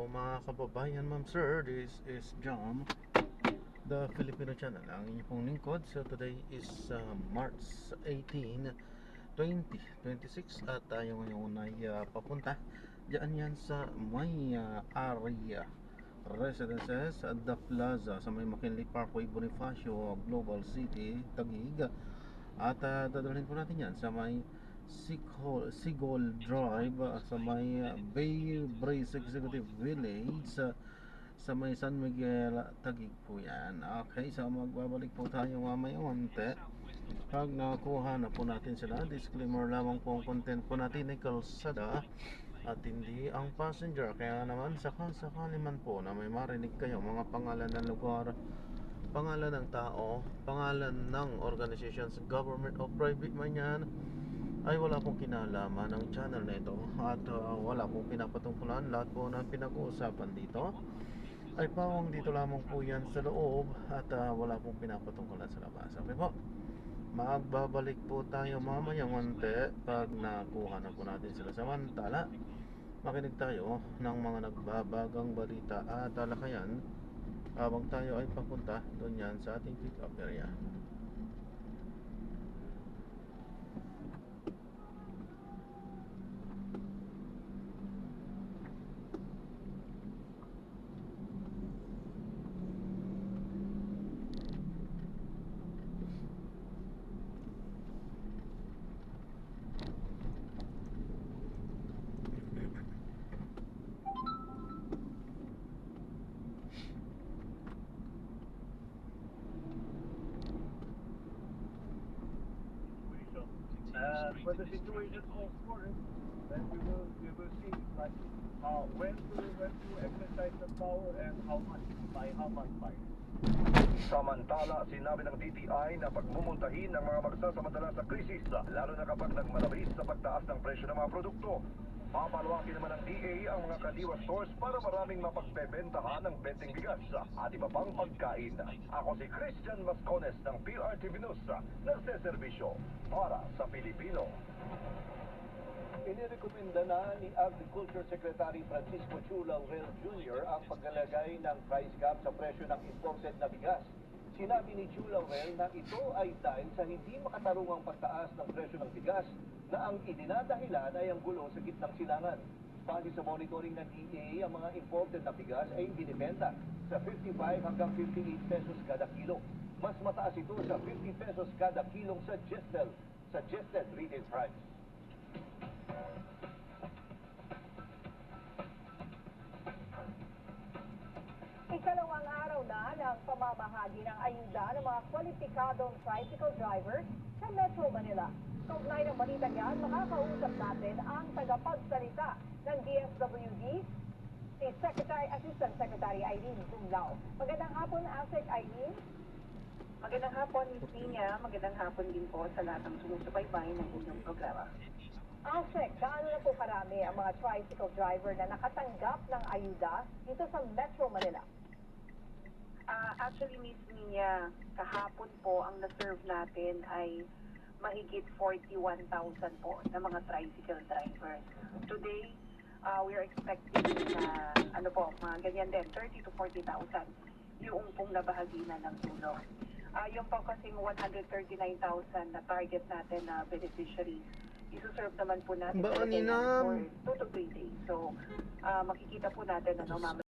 Mga kababayan, ma'am sir, this is Jam, the Filipino channel, ang inyong pong lingkod. So today is March 18, 2026 at tayo ngayon ay papunta diyan yan sa may area residences at the plaza sa may McKinley Parkway, Bonifacio, Global City, Taguig. At dadalhin po natin yan sa may Sigol Drive, sa may Bay Breeze Executive Village, sa may San Miguel, Taguig po yan. Okay, so magbabalik po tayo mamaya onte pag nakuha na po natin sila. Disclaimer lamang po, ang content po natin ay kalsada at hindi ang passenger. Kaya naman sakali man po na may marinig kayo mga pangalan ng lugar, pangalan ng tao, pangalan ng organizations, government o private man yan, ay wala pong kinalaman ng channel na ito at wala pong pinapatungkulan. Lahat po ng pinag-uusapan dito ay pawang dito lamang po yan sa loob at wala pong pinapatungkulan sa labas. Okay po, magbabalik po tayo mamaya konti pag nakuha na po natin sila. Samantala, makinig tayo ng mga nagbabagang balita at talakayan habang tayo ay papunta doon yan sa ating pick up area. When the situation calls for it, then we will see like when to exercise the power and how much by. Samantala, sinabi ng DTI na pagmumuntahin ng mga magsasamantala sa krisis, lalo na kapag nagmalabis sa pagtaas ng presyo ng mga produkto. Papalawakin naman ng DA ang mga kadiwa stores para maraming mapagbebentahan ng benteng bigas at iba pang pagkain. Ako si Christian Mascones ng PRTV News, nagseserbisyo para sa Pilipino. Inirekomenda na ni Agriculture Secretary Francisco Chu Laurel Jr. ang paglalagay ng price cap sa presyo ng imported na bigas. Sinabi ni Chu Laurel na ito ay dahil sa hindi makatarungang pagtaas ng presyo ng bigas na ang idinadahilan ay ang gulo sa gitnang silangan. Base sa monitoring ng DA, ang mga imported na bigas ay binibenta sa 55 hanggang 58 pesos kada kilo. Mas mataas ito sa 50 pesos kada kilong suggested retail price. Ikalawang araw na ng pamamahagi ng ayuda ng mga kwalipikadong tricycle drivers sa Metro Manila. Kaugnay ng balita niyan, makakausap natin ang tagapagsalita ng DSWD, si Assistant Secretary Irene Tumlao. Magandang hapon, ASEC Irene. Magandang hapon, Ms. Nina. Magandang hapon din po sa lahat ng sumusubaybay ng inyong programa. ASEC, gaano na po karami ang mga tricycle driver na nakatanggap ng ayuda dito sa Metro Manila? Actually, Ms. Nina, kahapon po ang na-serve natin ay mahigit 41,000 po na mga tricycle drivers. Today, we are expecting na mga ganyan din, 30 to 40,000 yung pong nabahagi na ng tulong. Yung po kasing 139,000 na target natin na beneficiaries, isuserve naman po natin for 2 to 3 days. So, makikita po natin mamaya